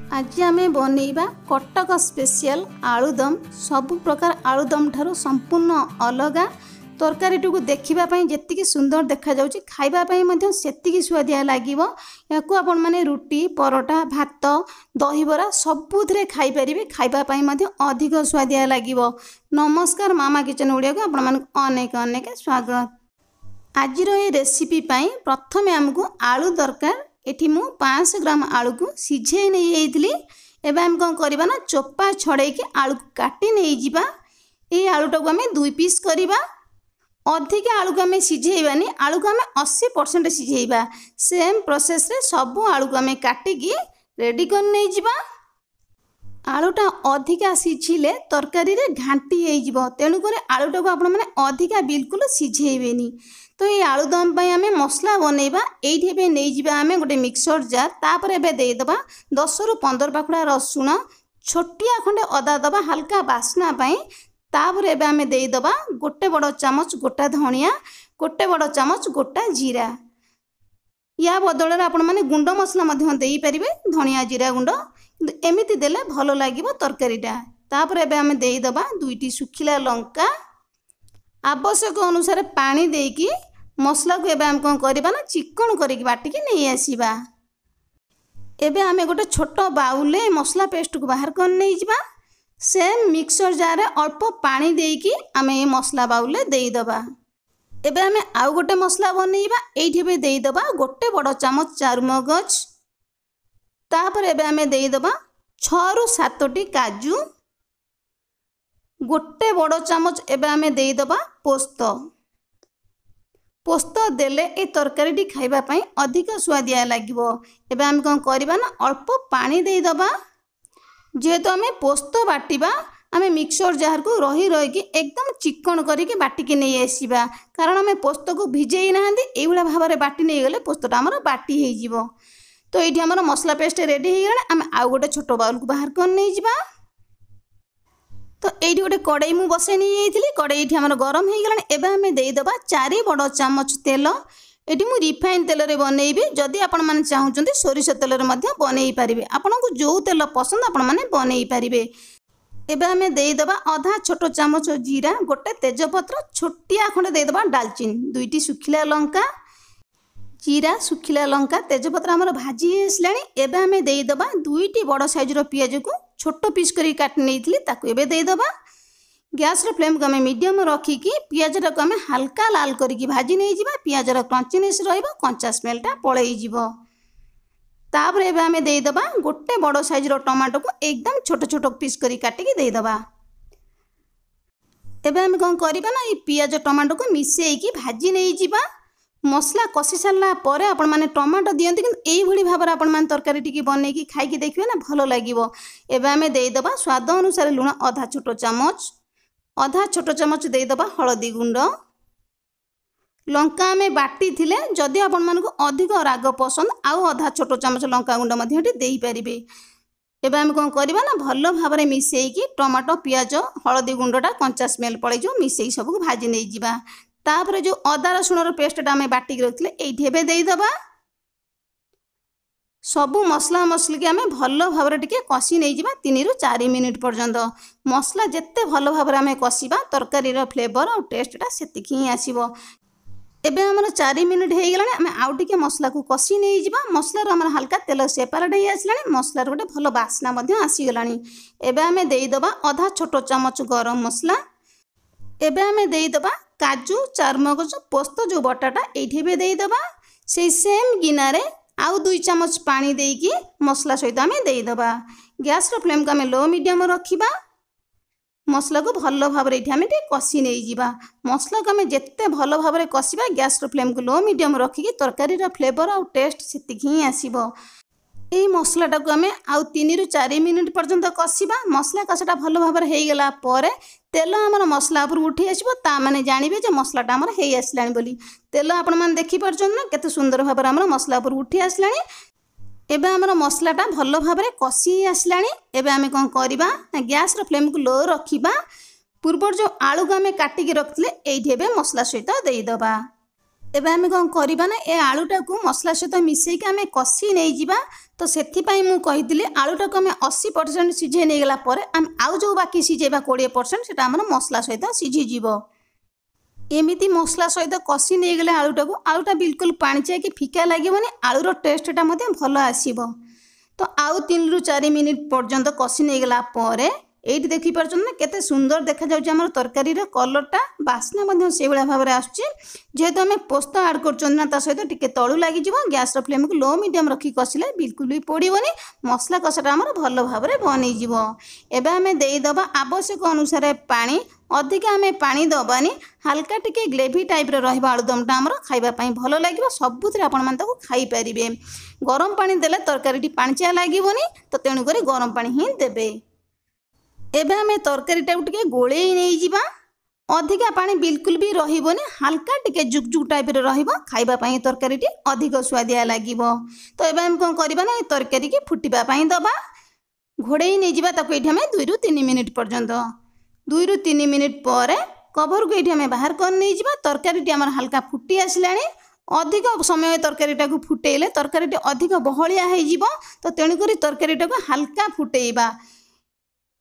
आज आम बनइबा कटक स्पेशल आलुदम। सबु प्रकार आलुदम ठारू संपूर्ण अलग। तरकारी को देखापी जी सुंदर देखा जाउछि खाइबापी सेतिकी सुआदिया लागिबो। याकु आपण माने रुटी परोटा भात दहीबरा सबुथिरे खाई परिबे। खाइबापी अधिक सुआदिया लागिबो। नमस्कार मामा किचन ओडिया को आपण मानक अनेक अनेक स्वागत। आजिर ये रेसिपी पाई प्रथमे आमको आलू दरकार। एठी मु 500 ग्राम आलू को सिझे नहीं जाइली। एबे हम कौन करबा ना चोपा छड़े के आलू को काटी नहीं जिबा। ए आलूटा को हमें 2 पीस करबा। अधिक आलू को हमें सिझेबानी, आलू को हमें 80% सिझेबा। सेम प्रोसेस रे सब आलू को हमें काटी की रेडी कर नहीं जिबा। आलूटा अधिका सिझिले तरकारी रे घांटी हो जिवो। तेणु करे आलूटा को आपण माने अधिका बिल्कुल सिझेबेनी। तो ये आलूदम पाई आमे मसला बनइबा। एइठी बे नै जिबा आमे गोटे मिक्सर जार। तापर एबे देई दबा 10 रु 15 पाखुड़ा रसुण, छोटिया खंडे अदा दबा हल्का बास्ना पाई। तापर एबे आमे देई दबा गोटे बड़ चामच गोटा धनिया, गोटे बड़ चामच गोटा जीरा। या बदल आपण माने गुंड मसला मध्य देई परिबे, धनिया जीरा गुंड। एमिति देले भलो लागिबो तरकारीटा। तापर एबे आमे देई दबा 2टी सुखिला लंका। आवश्यक अनुसार पानी देकी मसला को एबे हम कौन करबा ना चिकन करिक बाटिकी नहीं आसीबा। एबे आमे गोटे छोट बाउल मसला पेस्ट को बाहर कर नहीं जिबा। सेम मिक्सर जार अल्प पानी देकी आमे ये मसला बाउल देई दबा। एबे आमे आउ गोटे मसला बनइबा। एइठी बे देई दबा गोटे बड़ चामच चारुमगज। तापर एबे आमे देई दबा 6 रु 7टी काजू। गोटे बड़ चामच एबे आमे देई दबा पोस्त। पोस्त देले ए तरकारी खाइबा पई अधिक स्वादिया लागिबो। एबे आमे कोन करबा ना अल्प पानी देई दबा। जेहेतु आमे पोस्त बाटिबा आमे मिक्सर जार को रही रही की एकदम चिकन करिके बाटिके नहीं आसीबा। कारण आमे पोस्त को भिजेई नाहंदी। एई भला भाबरे बाटी नहीं गले पोस्तटा हमर बाटी हे जिवो। तो एठी हमर मसला पेस्ट रेडी हे गले। आमे आउ गोटे छोट बाउल को बाहर कर नहीं जिबा। तो एठी गोटे कड़ाई मु बसे नहीं जाइथिली। कड़ाई एठी हमर गरम हे गलानी। एबे हमें देई दबा 4 बड़ चामच तेल। एठी मु रिफाइन तेल रे बनइबी। जदि आपण माने चाहुचंती सोरिष तेल रे मध्य बनई परिबे। आपन को जो तेल पसंद आपण माने बनई परिबे। एबे हमें देई दबा आधा छोट चामच जीरा, गोटे तेजपत्र छोटिया खंडे देई दबा दालचीनी, 2टी सुखिला लंका। जीरा सुखिला लंका तेजपत्र हमर भाजी आसलानी। एबे हमें देई दबा 2टी बड़ साइज रो पियाज को छोट पीस करी काट नेइथिली ताकू एबे देई दबा। गैस रो फ्लेम को हमें मीडियम रखी की पियाज रो हमें हल्का लाल करी भाजी नहीं जिबा। पियाज रो क्रंचीनेस रहइबो, कंचा स्मेलटा पळेई जिवो। तापर एबे हमें देई दबा गोटे बड़ साइज रो टमाटो को एकदम छोट छोट पीस करी काटी की देई दबा। एबे हम कोन करबा ना ई पियाज टमाटो को मिसेई की भाजी नहीं जिबा। मसला कषि सारा पर आपण माने टमाटो दियंती कि एई भली भाबर आपण माने तरकारी टिकी बनै की खाई की देखिबे ना भलो लागिवो। एबे हमें देई दबा स्वाद अनुसार लूण आधा छोट चामच। आधा छोट चामच देई दबा हळदी गुंड। लंका हमें बाटी थिले जदि आपण मानको अधिक राग पसंद आउ आधा छोट चामच लंका गुंड मध्य देई परिबे। एबे हम कोन करबा ना भलो भाबरे मिसेई की टमाटो पियाज हळदी गुंडटा कंचा स्मेल पळै जो मिसेई सब को भाजी नै जिबा। तापर जो अदा रसुण रो पेस्टटा हमें बाटी रखिले एइठी एबे देई दबा। सबु मसला मसली के हमें भलो भाबरे टिके कषि नै जिबा 3 रु 4 मिनिट पर्यंत। मसला जेते भलो भाबरे हमें कषिबा तरकारी रो फ्लेवर और टेस्टटा सेतिकी ही आसीबो। एबे हमर 4 मिनिट हे गेलानी। हमें आउ टिके मसला को कषि नै जिबा। मसला रो हमर हल्का तेल सेपरेट हे आसलानी। मसला रो गोटे भलो बास्ना मध्य आसी गेलानी। एबे हमें देई दबा आधा छोट चामच गरम मसला। एबे हमें देई दबा काजू चारमगज पोस्त जो बटाटा एइठी बे देई दबा। से सेम गिनारे आउ 2 चामच पानी देकी मसला सहित हमें देई दबा। गैस रो फ्लेम को हमें लो मीडियम रखिबा। मसला को भलो भाबरे एठी हमें कषि नै जिबा। मसला को हमें जेते भलो भाबरे कषिबा गैस रो फ्लेम को लो मीडियम रखिकी तरकारी रो फ्लेवर और टेस्ट सेतिकी ही आसीबो। एई मसलाटा को हमें आउ 3 रु 4 मिनिट पर्यंत कषिबा। मसला कषाटा भलो भाबरे हे गेला परे तेल हमर मसला ऊपर उठी आसीबो। ता माने जानिबे जे मसलाटा हमर हे आसलानी बोली। तेल आपण माने देखि परछन ना केते सुंदर भाबरे हमर मसला ऊपर उठी आसलानी। एबे हमर मसलाटा भलो भाबरे कषि आसलानी। एबे हमें कोन करबा गैस रो फ्लेम को लो रखिबा। पूर्वर जो आलू को हमें काटी के रखले एइठी एबे मसला सहित देई दबा। एबे आमे कौन करिबा ना ए आलूटा को मसला सहित मिसई के आमे कसी नहीं जिबा। तो सेथिपाई मु कहितली आलूटा को आमे 80% सिझे नहीं गला परे आम आउ जो बाकी सिझेबा 20% सेटा हमर मसला सहित सिझी जीवो। एमिति मसला सहित कसी नहीं गले आलूटा बिल्कुल पाणिचिया कि फिका लागिबनी आलूर टेस्टटा मते भलो आसीबो। तो आउ 3 रु 4 मिनिट पर्यंत कसी नहीं गला परे एठी देखि परछन ना केते सुंदर देखा जाउची हमर तरकारी रो कलरटा बास्ना मध्य से भला भाबरे आछी। जेहेतु हमें पोस्त ऐड करछन ना ता सहित टिके तळु लागि जिवो। गैस रो फ्लेम को लो मीडियम रखी कसिले बिल्कुल भी पोड़ीबनी मसला कसाटा हमर भलो भाबरे बनै जिवो। एबे हमें देई दबा आवश्यक अनुसार पानी। अधिक आमे पानी दबानी हल्का टिके ग्रेवी टाइप रो रहबा आलुदमटा हमर खाइबा पई भलो लागिबो। सबुतिर आपण मान ताको खाई परिबे। गरम पानी देले तरकारीटी पाणचिया लागिबोनी तो तेनु करी गरम पानी ही देबे। एबे हमें तरकारीटा टिके गोळेई नहीं जिबा। अधिका पानी बिल्कुल भी रहिबोनी हल्का टिके जुकजुक टाइप रो रहइबो। खाइबा पई तरकारीटी अधिक स्वादिया लागिबो। तो एबे हम कोन करबा ना तरकारी की फुटिबा पई दबा घोड़ेई नहीं जिबा। ताको एठी हमें 2 रु 3 मिनिट पर्यंत 2 रु 3 मिनिट पर कवर को एठी हमें बाहर कर नहीं जिबा। तरकारीटी हमर हल्का फुटी आसलानी। अधिक समय तरकारीटा को फुटेइले तरकारीटी अधिक बहलिया हे जिवो। तो तेनु करी तरकारीटा को हल्का फुटेइबा।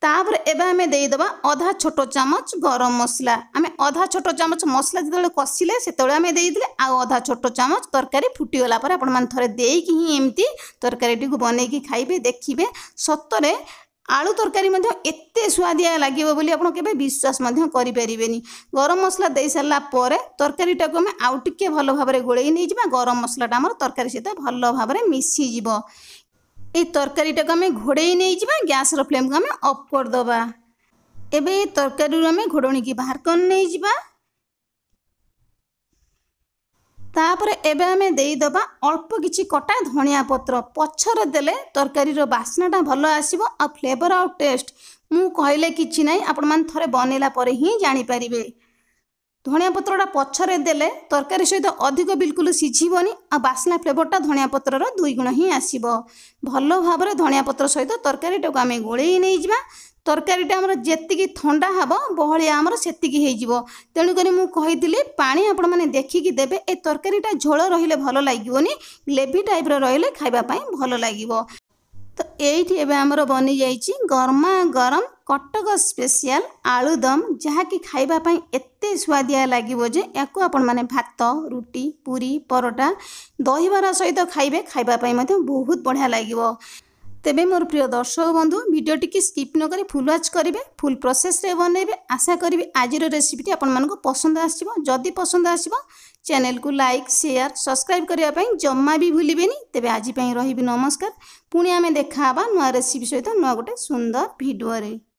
तापर एबे हमें देई दबा आधा छोटो चामच गरम मसला। हमें आधा छोटो चामच मसला जतले कसिले सेतले हमें देई दिले आ आधा छोटो चामच तरकारी फुटी गला पर आपण मान थरे देई कि ही एम्ति तरकारीटी को बनै कि खाइबे देखिबे। सत्तरे आलू तरकारी मध्य एते स्वादिया लागिबो बोली आपण केबे विश्वास मध्य करि परिबेनी। गरम मसला देई सरला परे तरकारीटा को हमें आउ टिके भलो भाबरे गोळेई नै जिबा। गरम मसलाटा हमर तरकारी सहित भलो भाबरे मिसी जिवो। ए तरकारीटा को हमें घोड़ेई नहीं जिबा। गैस रो फ्लेम को हमें ऑफ कर दबा। एबे तरकारी रो हमें घोड़ोनी की बाहर कर नहीं जिबा। तापर एबे हमें देई दबा अल्प किछि कटा धनिया पत्र। पछरे देले तरकारी रो बास्नाटा भलो आसीबो आ फ्लेवर आ टेस्ट मु कहले किछि नै आपण मान थरे बनेला परे ही जानि परिबे। धनिया पत्रटा पछरे देले तरकारी सहित अधिक बिल्कुल सिझिबनी आ बास्ना फ्लेवरटा धनिया पत्रर 2 गुण ही आसीबो। भलो भाबरे धनिया पत्र सहित तरकारीटा को आमे गोळेई नै जिबा। तरकारीटा हमर जेतिकी ठंडा हबो बहलिया हमर सेतिकी हे जिवो। तेनु करी मु कहितली पानी आपण माने देखिकी देबे। ए तरकारीटा झोल रहिले भलो लागिवोनी ग्रेवी टाइप रो रहिले खाइबा पई भलो लागिवो। तो एठी एबे हमर बनि जाईची गरमा गरम कटक स्पेशल आलूदम जहाँकि खाइबा पई एते स्वादिया लागिवो जे याको आपण माने भात रुटी पूरी परोटा दही बरा सहित खाइबा पई मते बहुत बढ़िया लागिवो। तेबे मोर प्रिय दर्शक बंधु वीडियोटी की स्किप न करी फुल वाच करिवे फुल प्रोसेस रे बनैबे। आशा करी आज रेसिपीटी आपण मानको पसंद आसीबो। जदि पसंद आसीबो चैनल को लाइक शेयर सब्सक्राइब करिया पई जम्मा भी भूलिबेनी। तेबे आज पई रहिबी नमस्कार। पुणी आमे देखा हबा नुआ रेसिपी सहित नुआ गोटे सुंदर वीडियो रे।